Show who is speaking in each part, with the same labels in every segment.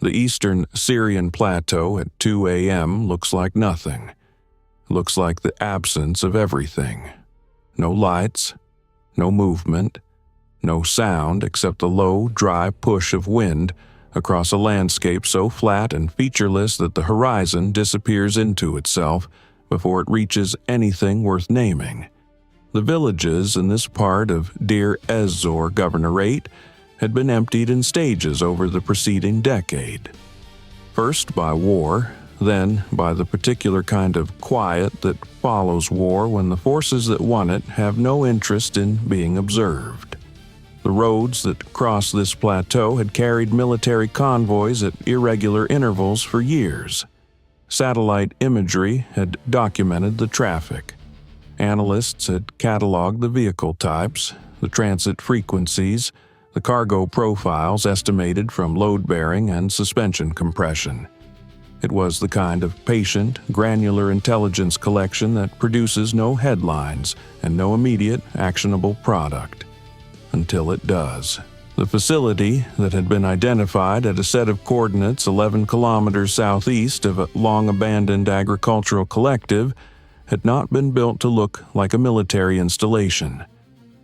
Speaker 1: The eastern Syrian plateau at 2 a.m. looks like nothing. Looks like the absence of everything. No lights, no movement, no sound except the low, dry push of wind across a landscape so flat and featureless that the horizon disappears into itself before it reaches anything worth naming. The villages in this part of Deir ez-Zor Governorate had been emptied in stages over the preceding decade. First by war, then by the particular kind of quiet that follows war when the forces that won it have no interest in being observed. The roads that cross this plateau had carried military convoys at irregular intervals for years. Satellite imagery had documented the traffic. Analysts had cataloged the vehicle types, the transit frequencies, the cargo profiles estimated from load-bearing and suspension compression. It was the kind of patient, granular intelligence collection that produces no headlines and no immediate, actionable product. Until it does. The facility that had been identified at a set of coordinates 11 kilometers southeast of a long-abandoned agricultural collective had not been built to look like a military installation.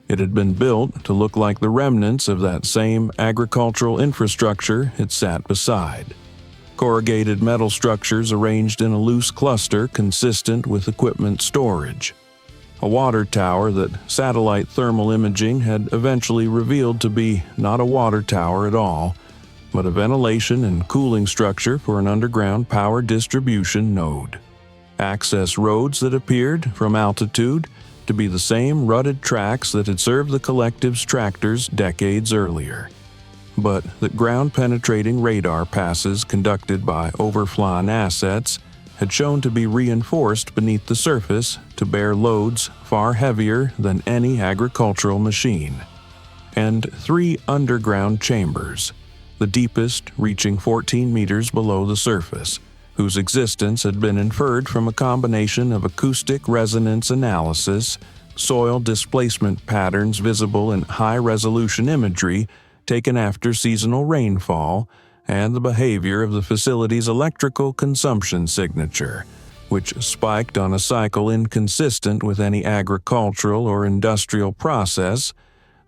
Speaker 1: It had been built to look like the remnants of that same agricultural infrastructure it sat beside. Corrugated metal structures arranged in a loose cluster consistent with equipment storage. A water tower that satellite thermal imaging had eventually revealed to be not a water tower at all, but a ventilation and cooling structure for an underground power distribution node. Access roads that appeared, from altitude, to be the same rutted tracks that had served the collective's tractors decades earlier, but that ground-penetrating radar passes conducted by overflying assets had shown to be reinforced beneath the surface to bear loads far heavier than any agricultural machine. And 3 underground chambers, the deepest reaching 14 meters below the surface, whose existence had been inferred from a combination of acoustic resonance analysis, soil displacement patterns visible in high-resolution imagery taken after seasonal rainfall, and the behavior of the facility's electrical consumption signature, which spiked on a cycle inconsistent with any agricultural or industrial process,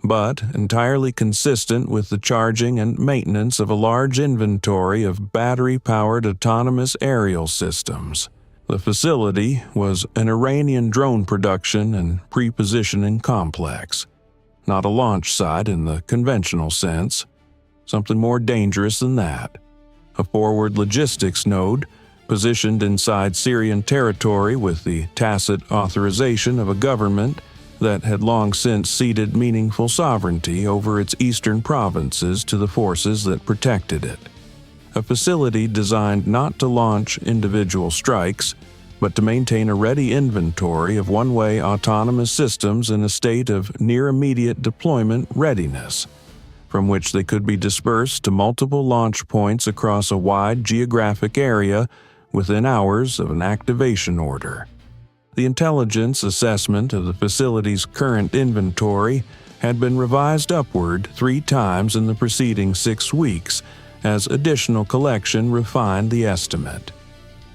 Speaker 1: but entirely consistent with the charging and maintenance of a large inventory of battery-powered autonomous aerial systems. The facility was an Iranian drone production and pre-positioning complex, not a launch site in the conventional sense, something more dangerous than that. A forward logistics node positioned inside Syrian territory with the tacit authorization of a government that had long since ceded meaningful sovereignty over its eastern provinces to the forces that protected it. A facility designed not to launch individual strikes, but to maintain a ready inventory of one-way autonomous systems in a state of near-immediate deployment readiness, from which they could be dispersed to multiple launch points across a wide geographic area within hours of an activation order. The intelligence assessment of the facility's current inventory had been revised upward 3 times in the preceding 6 weeks as additional collection refined the estimate.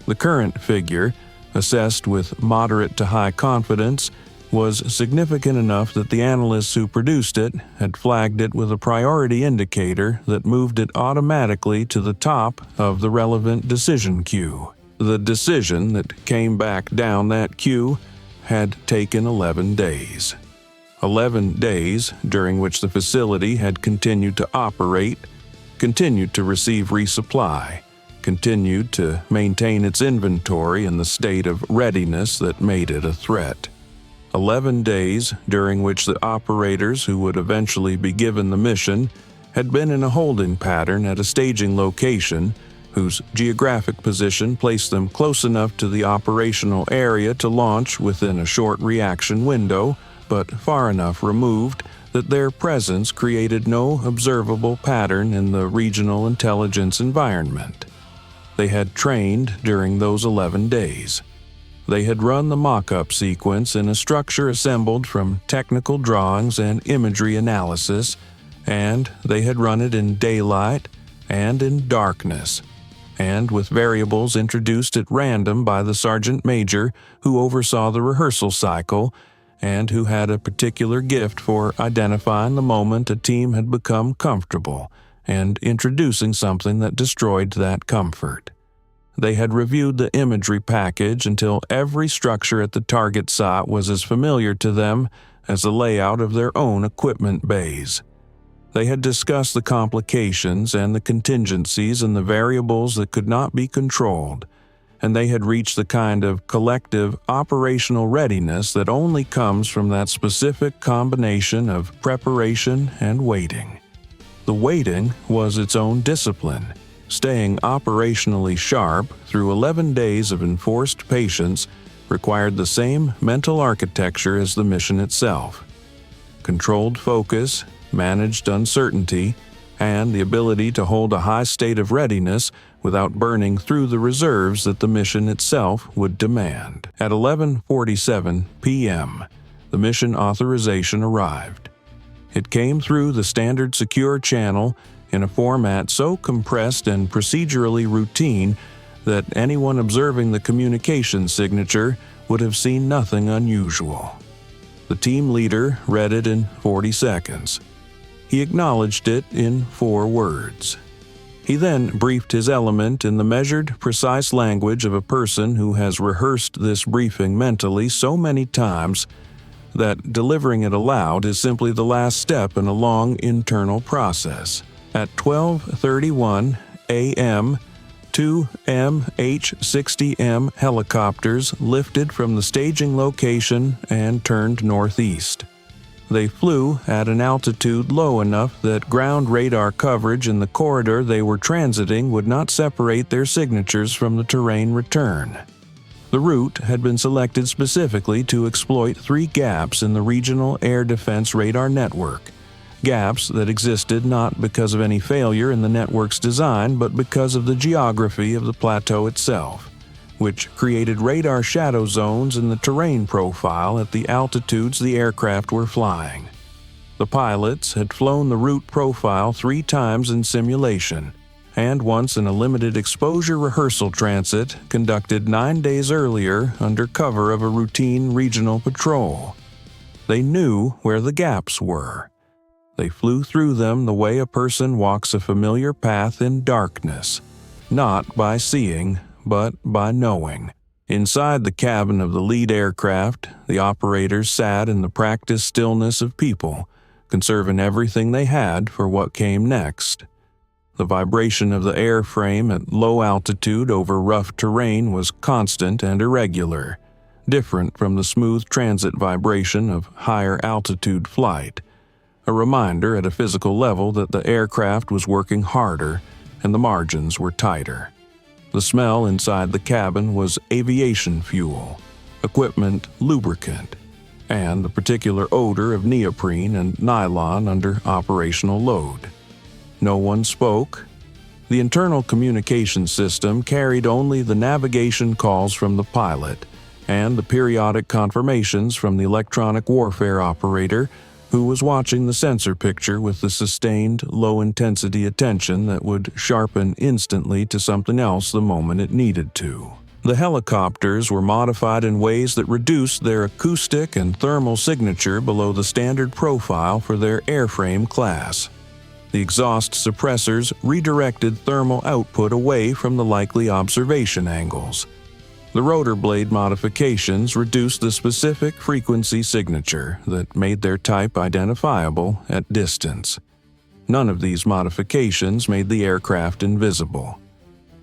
Speaker 1: The current figure, assessed with moderate to high confidence, was significant enough that the analysts who produced it had flagged it with a priority indicator that moved it automatically to the top of the relevant decision queue. The decision that came back down that queue had taken 11 days. 11 days during which the facility had continued to operate, continued to receive resupply, continued to maintain its inventory in the state of readiness that made it a threat. 11 days during which the operators who would eventually be given the mission had been in a holding pattern at a staging location whose geographic position placed them close enough to the operational area to launch within a short reaction window, but far enough removed that their presence created no observable pattern in the regional intelligence environment. They had trained during those 11 days. They had run the mock-up sequence in a structure assembled from technical drawings and imagery analysis, and they had run it in daylight and in darkness, and with variables introduced at random by the sergeant major who oversaw the rehearsal cycle and who had a particular gift for identifying the moment a team had become comfortable and introducing something that destroyed that comfort. They had reviewed the imagery package until every structure at the target site was as familiar to them as the layout of their own equipment bays. They had discussed the complications and the contingencies and the variables that could not be controlled, and they had reached the kind of collective operational readiness that only comes from that specific combination of preparation and waiting. The waiting was its own discipline, staying operationally sharp through 11 days of enforced patience required the same mental architecture as the mission itself. Controlled focus, managed uncertainty, and the ability to hold a high state of readiness without burning through the reserves that the mission itself would demand. At 11:47 p.m., the mission authorization arrived. It came through the standard secure channel in a format so compressed and procedurally routine that anyone observing the communication signature would have seen nothing unusual. The team leader read it in 40 seconds. He acknowledged it in 4 words. He then briefed his element in the measured, precise language of a person who has rehearsed this briefing mentally so many times that delivering it aloud is simply the last step in a long internal process. At 12:31 a.m., 2 MH-60M helicopters lifted from the staging location and turned northeast. They flew at an altitude low enough that ground radar coverage in the corridor they were transiting would not separate their signatures from the terrain return. The route had been selected specifically to exploit 3 gaps in the regional air defense radar network, gaps that existed not because of any failure in the network's design but because of the geography of the plateau itself, which created radar shadow zones in the terrain profile at the altitudes the aircraft were flying. The pilots had flown the route profile 3 times in simulation, and once in a limited exposure rehearsal transit conducted 9 days earlier under cover of a routine regional patrol. They knew where the gaps were. They flew through them the way a person walks a familiar path in darkness, not by seeing, but by knowing. Inside the cabin of the lead aircraft, the operators sat in the practiced stillness of people, conserving everything they had for what came next. The vibration of the airframe at low altitude over rough terrain was constant and irregular, different from the smooth transit vibration of higher altitude flight. A reminder at a physical level that the aircraft was working harder and the margins were tighter. The smell inside the cabin was aviation fuel, equipment lubricant, and the particular odor of neoprene and nylon under operational load. No one spoke. The internal communication system carried only the navigation calls from the pilot and the periodic confirmations from the electronic warfare operator who was watching the sensor picture with the sustained, low-intensity attention that would sharpen instantly to something else the moment it needed to. The helicopters were modified in ways that reduced their acoustic and thermal signature below the standard profile for their airframe class. The exhaust suppressors redirected thermal output away from the likely observation angles. The rotor blade modifications reduced the specific frequency signature that made their type identifiable at distance. None of these modifications made the aircraft invisible.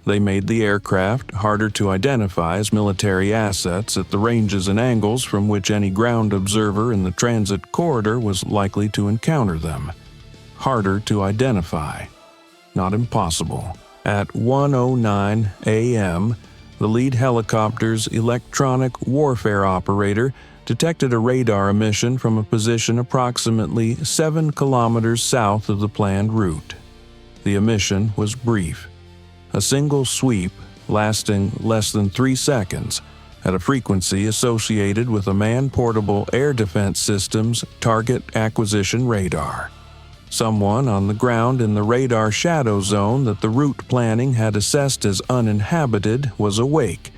Speaker 1: They made the aircraft harder to identify as military assets at the ranges and angles from which any ground observer in the transit corridor was likely to encounter them. Harder to identify. Not impossible. At 1:09 a.m., the lead helicopter's electronic warfare operator detected a radar emission from a position approximately 7 kilometers south of the planned route. The emission was brief. A single sweep lasting less than 3 seconds at a frequency associated with a man-portable air defense system's target acquisition radar. Someone on the ground in the radar shadow zone that the route planning had assessed as uninhabited was awake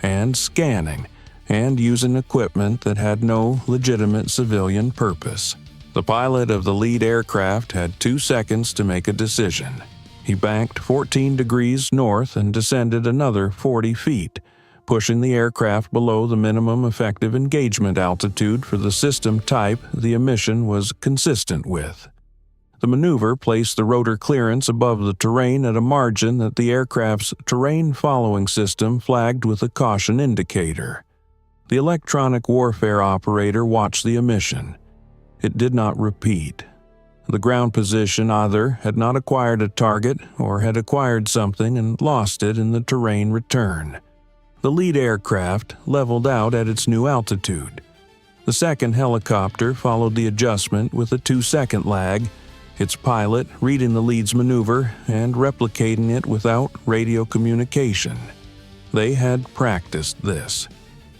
Speaker 1: and scanning and using equipment that had no legitimate civilian purpose. The pilot of the lead aircraft had 2 seconds to make a decision. He banked 14 degrees north and descended another 40 feet, pushing the aircraft below the minimum effective engagement altitude for the system type the emission was consistent with. The maneuver placed the rotor clearance above the terrain at a margin that the aircraft's terrain following system flagged with a caution indicator. The electronic warfare operator watched the emission. It did not repeat. The ground position either had not acquired a target or had acquired something and lost it in the terrain return. The lead aircraft leveled out at its new altitude. The second helicopter followed the adjustment with a 2-second lag, its pilot reading the lead's maneuver and replicating it without radio communication. They had practiced this.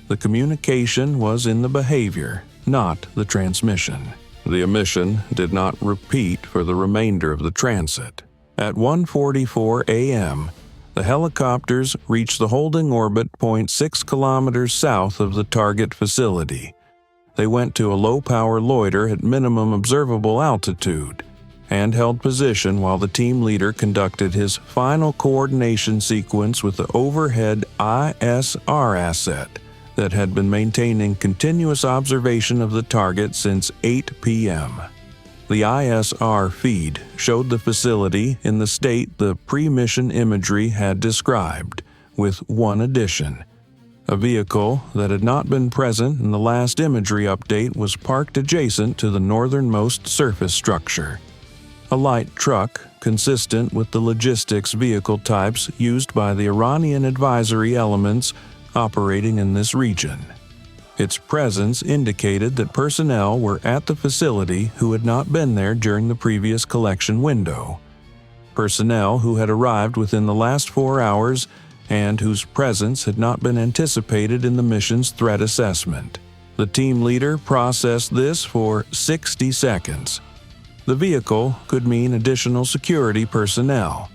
Speaker 1: The communication was in the behavior, not the transmission. The emission did not repeat for the remainder of the transit. At 1:44 a.m., the helicopters reached the holding orbit 0.6 kilometers south of the target facility. They went to a low-power loiter at minimum observable altitude and held position while the team leader conducted his final coordination sequence with the overhead ISR asset that had been maintaining continuous observation of the target since 8 p.m. The ISR feed showed the facility in the state the pre-mission imagery had described, with one addition. A vehicle that had not been present in the last imagery update was parked adjacent to the northernmost surface structure. A light truck, consistent with the logistics vehicle types used by the Iranian adversary elements operating in this region. Its presence indicated that personnel were at the facility who had not been there during the previous collection window. Personnel who had arrived within the last 4 hours and whose presence had not been anticipated in the mission's threat assessment. The team leader processed this for 60 seconds. The vehicle could mean additional security personnel.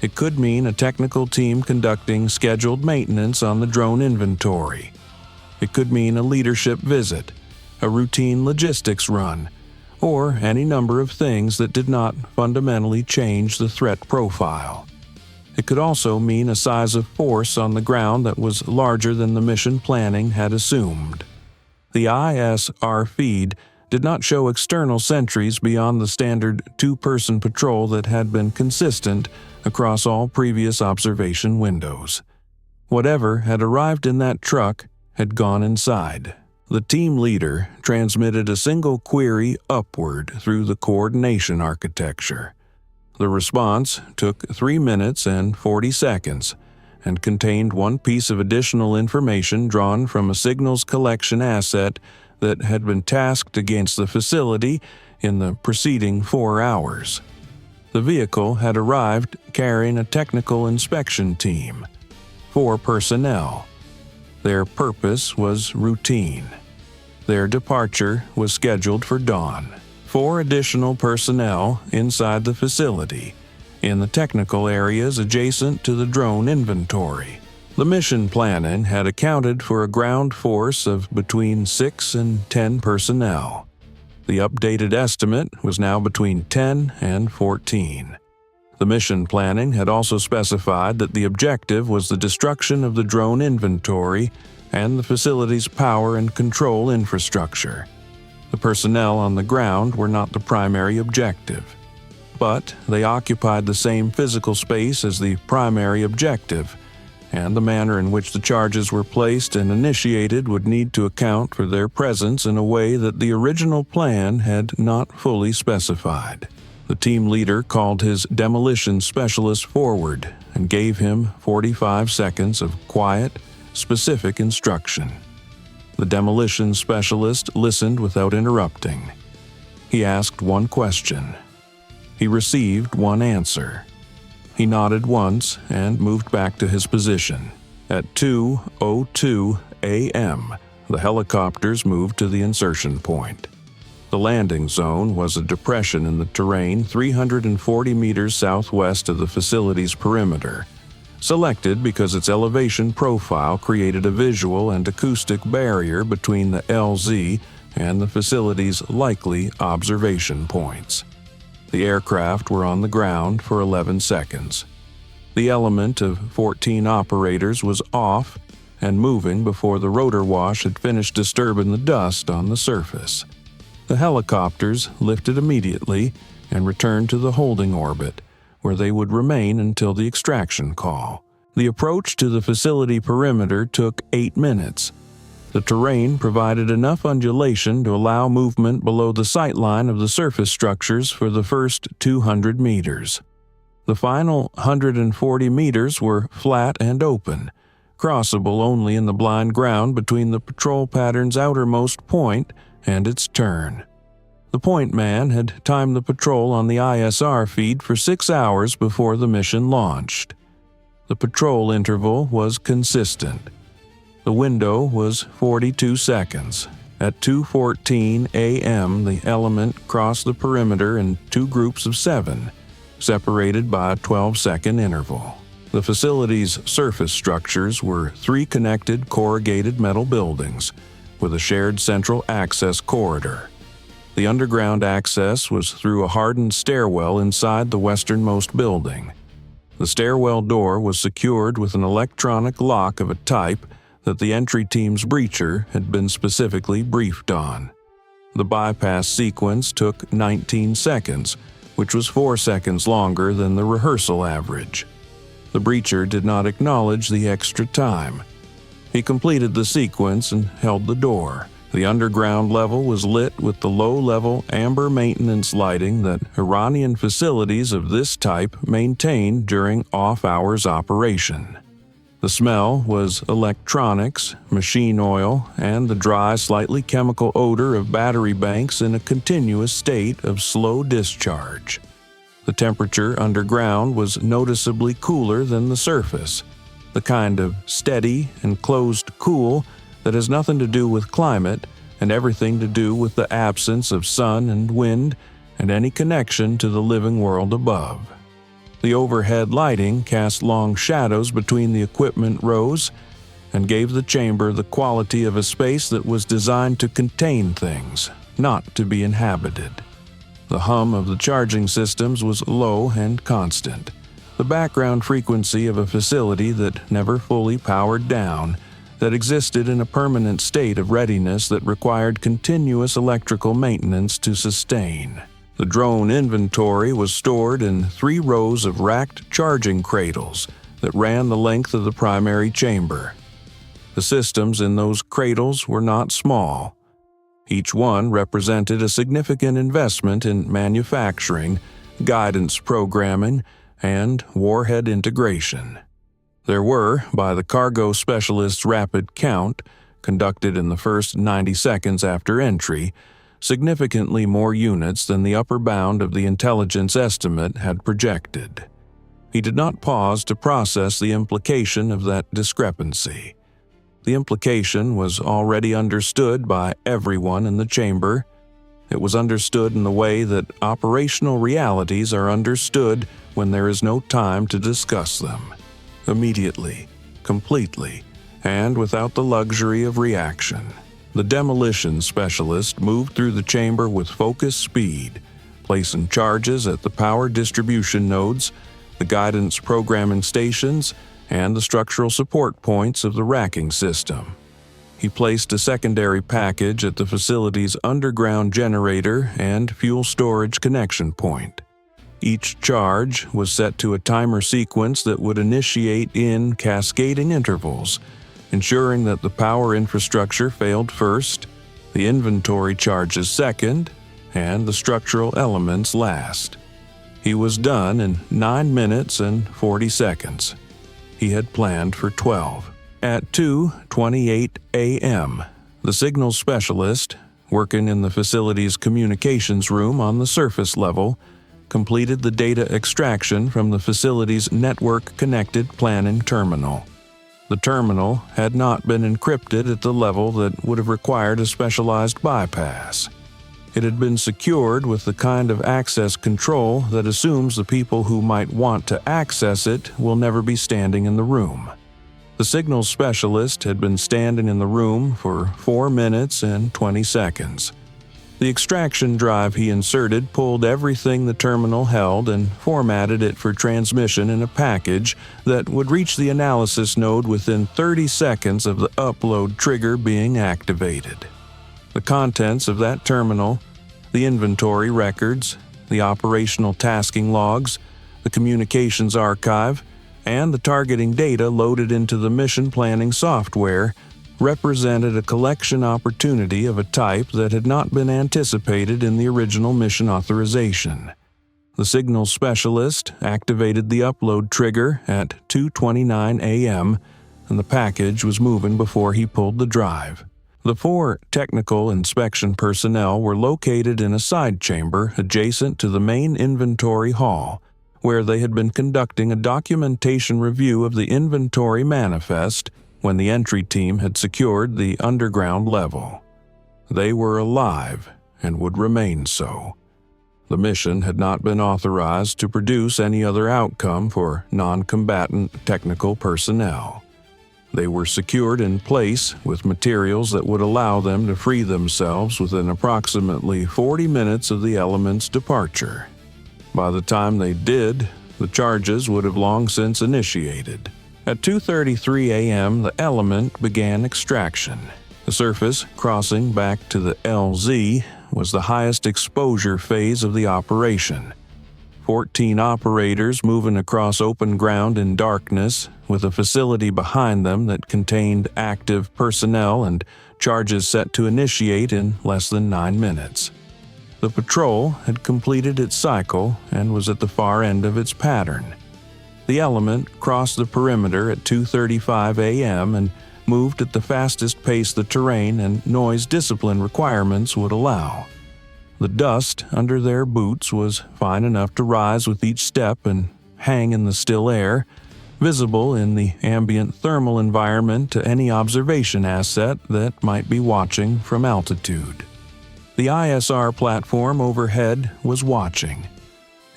Speaker 1: It could mean a technical team conducting scheduled maintenance on the drone inventory. It could mean a leadership visit, a routine logistics run, or any number of things that did not fundamentally change the threat profile. It could also mean a size of force on the ground that was larger than the mission planning had assumed. The ISR feed did not show external sentries beyond the standard 2-person patrol that had been consistent across all previous observation windows. Whatever had arrived in that truck had gone inside. The team leader transmitted a single query upward through the coordination architecture. The response took 3 minutes and 40 seconds and contained one piece of additional information drawn from a signals collection asset that had been tasked against the facility in the preceding 4 hours. The vehicle had arrived carrying a technical inspection team, 4 personnel. Their purpose was routine. Their departure was scheduled for dawn. 4 additional personnel inside the facility, in the technical areas adjacent to the drone inventory. The mission planning had accounted for a ground force of between 6 and 10 personnel. The updated estimate was now between 10 and 14. The mission planning had also specified that the objective was the destruction of the drone inventory and the facility's power and control infrastructure. The personnel on the ground were not the primary objective, but they occupied the same physical space as the primary objective, and the manner in which the charges were placed and initiated would need to account for their presence in a way that the original plan had not fully specified. The team leader called his demolition specialist forward and gave him 45 seconds of quiet, specific instruction. The demolition specialist listened without interrupting. He asked one question. He received one answer. He nodded once and moved back to his position. At 2:02 a.m., the helicopters moved to the insertion point. The landing zone was a depression in the terrain 340 meters southwest of the facility's perimeter, selected because its elevation profile created a visual and acoustic barrier between the LZ and the facility's likely observation points. The aircraft were on the ground for 11 seconds. The element of 14 operators was off and moving before the rotor wash had finished disturbing the dust on the surface. The helicopters lifted immediately and returned to the holding orbit, where they would remain until the extraction call. The approach to the facility perimeter took 8 minutes. The terrain provided enough undulation to allow movement below the sight line of the surface structures for the first 200 meters. The final 140 meters were flat and open, crossable only in the blind ground between the patrol pattern's outermost point and its turn. The point man had timed the patrol on the ISR feed for 6 hours before the mission launched. The patrol interval was consistent. The window was 42 seconds. At 2:14 a.m., the element crossed the perimeter in 2 groups of 7, separated by a 12-second interval. The facility's surface structures were 3 connected corrugated metal buildings, with a shared central access corridor. The underground access was through a hardened stairwell inside the westernmost building. The stairwell door was secured with an electronic lock of a type that the entry team's breacher had been specifically briefed on. The bypass sequence took 19 seconds, which was 4 seconds longer than the rehearsal average. The breacher did not acknowledge the extra time. He completed the sequence and held the door. The underground level was lit with the low-level amber maintenance lighting that Iranian facilities of this type maintain during off-hours operation. The smell was electronics, machine oil, and the dry, slightly chemical odor of battery banks in a continuous state of slow discharge. The temperature underground was noticeably cooler than the surface, the kind of steady, enclosed cool that has nothing to do with climate and everything to do with the absence of sun and wind and any connection to the living world above. The overhead lighting cast long shadows between the equipment rows and gave the chamber the quality of a space that was designed to contain things, not to be inhabited. The hum of the charging systems was low and constant, the background frequency of a facility that never fully powered down, that existed in a permanent state of readiness that required continuous electrical maintenance to sustain. The drone inventory was stored in 3 rows of racked charging cradles that ran the length of the primary chamber. The systems in those cradles were not small. Each one represented a significant investment in manufacturing, guidance programming, and warhead integration. There were, by the cargo specialist's rapid count, conducted in the first 90 seconds after entry, significantly more units than the upper bound of the intelligence estimate had projected. He did not pause to process the implication of that discrepancy. The implication was already understood by everyone in the chamber. It was understood in the way that operational realities are understood when there is no time to discuss them. Immediately, completely, and without the luxury of reaction. The demolitions specialist moved through the chamber with focused speed, placing charges at the power distribution nodes, the guidance programming stations, and the structural support points of the racking system. He placed a secondary package at the facility's underground generator and fuel storage connection point. Each charge was set to a timer sequence that would initiate in cascading intervals, ensuring that the power infrastructure failed first, the inventory charges second, and the structural elements last. He was done in 9 minutes and 40 seconds. He had planned for 12. At 2:28 a.m., the signals specialist, working in the facility's communications room on the surface level, completed the data extraction from the facility's network-connected planning terminal. The terminal had not been encrypted at the level that would have required a specialized bypass. It had been secured with the kind of access control that assumes the people who might want to access it will never be standing in the room. The signals specialist had been standing in the room for 4 minutes and 20 seconds. The extraction drive he inserted pulled everything the terminal held and formatted it for transmission in a package that would reach the analysis node within 30 seconds of the upload trigger being activated. The contents of that terminal, the inventory records, the operational tasking logs, the communications archive, and the targeting data loaded into the mission planning software represented a collection opportunity of a type that had not been anticipated in the original mission authorization. The signals specialist activated the upload trigger at 2:29 a.m., and the package was moving before he pulled the drive. The 4 technical inspection personnel were located in a side chamber adjacent to the main inventory hall, where they had been conducting a documentation review of the inventory manifest when the entry team had secured the underground level. They were alive and would remain so. The mission had not been authorized to produce any other outcome for non-combatant technical personnel. They were secured in place with materials that would allow them to free themselves within approximately 40 minutes of the element's departure. By the time they did, the charges would have long since initiated. At 2:33 a.m., the element began extraction. The surface crossing back to the LZ was the highest exposure phase of the operation. 14 operators moving across open ground in darkness, with a facility behind them that contained active personnel and charges set to initiate in less than 9 minutes. The patrol had completed its cycle and was at the far end of its pattern. The element crossed the perimeter at 2:35 a.m. and moved at the fastest pace the terrain and noise discipline requirements would allow. The dust under their boots was fine enough to rise with each step and hang in the still air, visible in the ambient thermal environment to any observation asset that might be watching from altitude. The ISR platform overhead was watching.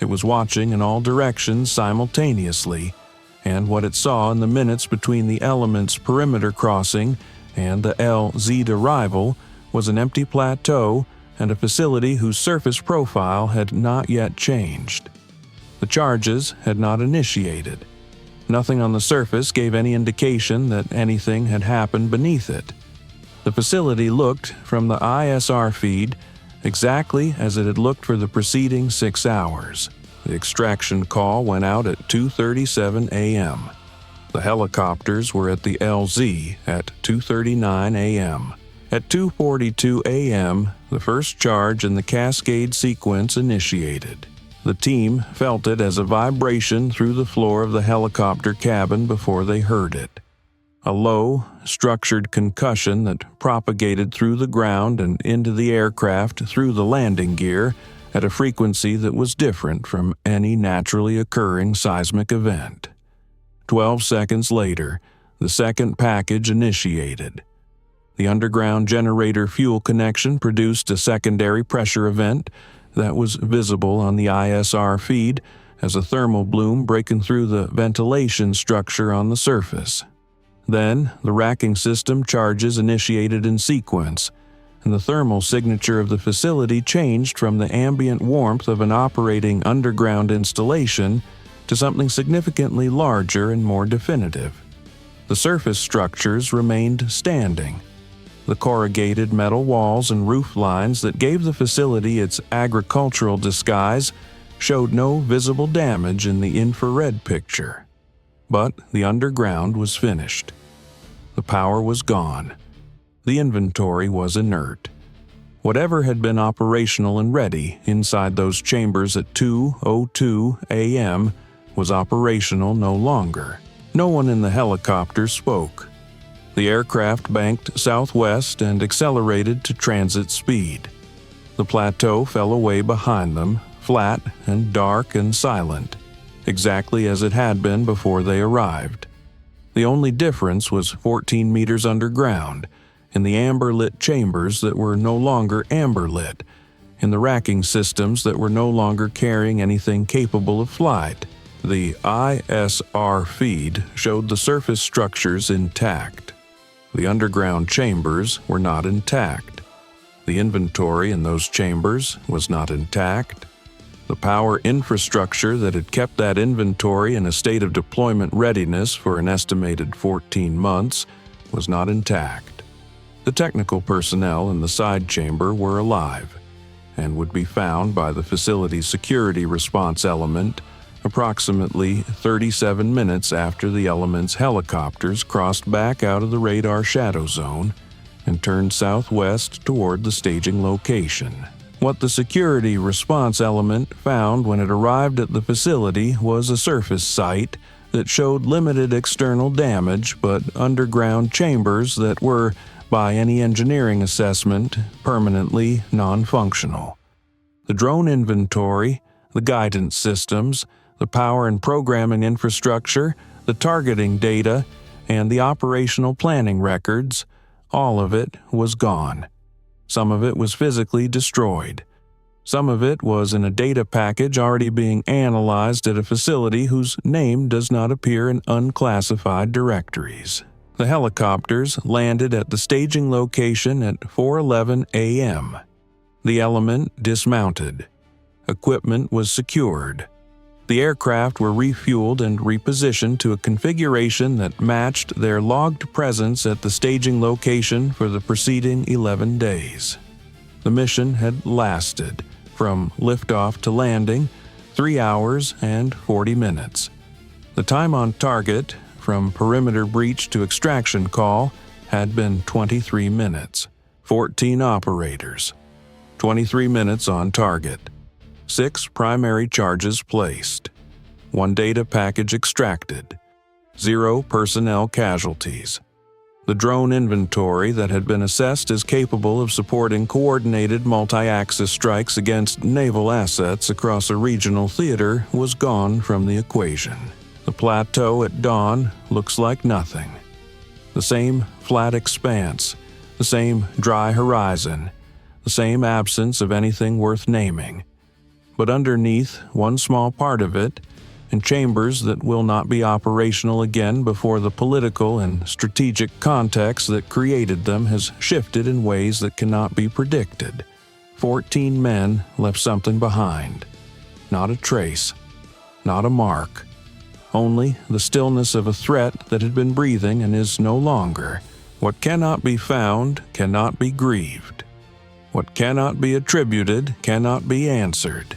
Speaker 1: It was watching in all directions simultaneously, and what it saw in the minutes between the element's perimeter crossing and the LZ arrival was an empty plateau and a facility whose surface profile had not yet changed. The charges had not initiated. Nothing on the surface gave any indication that anything had happened beneath it. The facility looked, from the ISR feed, exactly as it had looked for the preceding 6 hours. The extraction call went out at 2:37 a.m. The helicopters were at the LZ at 2:39 a.m. At 2:42 a.m., the first charge in the cascade sequence initiated. The team felt it as a vibration through the floor of the helicopter cabin before they heard it. A low, structured concussion that propagated through the ground and into the aircraft through the landing gear at a frequency that was different from any naturally occurring seismic event. 12 seconds later, the second package initiated. The underground generator fuel connection produced a secondary pressure event that was visible on the ISR feed as a thermal bloom breaking through the ventilation structure on the surface. Then, the racking system charges initiated in sequence, and the thermal signature of the facility changed from the ambient warmth of an operating underground installation to something significantly larger and more definitive. The surface structures remained standing. The corrugated metal walls and roof lines that gave the facility its agricultural disguise showed no visible damage in the infrared picture. But the underground was finished. The power was gone. The inventory was inert. Whatever had been operational and ready inside those chambers at 2:02 a.m. was operational no longer. No one in the helicopter spoke. The aircraft banked southwest and accelerated to transit speed. The plateau fell away behind them, flat and dark and silent, exactly as it had been before they arrived. The only difference was 14 meters underground, in the amber-lit chambers that were no longer amber-lit, in the racking systems that were no longer carrying anything capable of flight. The ISR feed showed the surface structures intact. The underground chambers were not intact. The inventory in those chambers was not intact. The power infrastructure that had kept that inventory in a state of deployment readiness for an estimated 14 months was not intact. The technical personnel in the side chamber were alive and would be found by the facility's security response element approximately 37 minutes after the element's helicopters crossed back out of the radar shadow zone and turned southwest toward the staging location. What the security response element found when it arrived at the facility was a surface site that showed limited external damage but underground chambers that were, by any engineering assessment, permanently non-functional. The drone inventory, the guidance systems, the power and programming infrastructure, the targeting data, and the operational planning records, all of it was gone. Some of it was physically destroyed. Some of it was in a data package already being analyzed at a facility whose name does not appear in unclassified directories. The helicopters landed at the staging location at 4:11 a.m. The element dismounted. Equipment was secured. The aircraft were refueled and repositioned to a configuration that matched their logged presence at the staging location for the preceding 11 days. The mission had lasted, from liftoff to landing, 3 hours and 40 minutes. The time on target, from perimeter breach to extraction call, had been 23 minutes. 14 operators. 23 minutes on target. 6 primary charges placed. 1 data package extracted. 0 personnel casualties. The drone inventory that had been assessed as capable of supporting coordinated multi-axis strikes against naval assets across a regional theater was gone from the equation. The plateau at dawn looks like nothing. The same flat expanse, the same dry horizon, the same absence of anything worth naming. But underneath one small part of it, in chambers that will not be operational again before the political and strategic context that created them has shifted in ways that cannot be predicted, 14 men left something behind. Not a trace, not a mark. Only the stillness of a threat that had been breathing and is no longer. What cannot be found cannot be grieved. What cannot be attributed cannot be answered.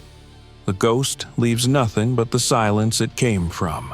Speaker 1: The ghost leaves nothing but the silence it came from.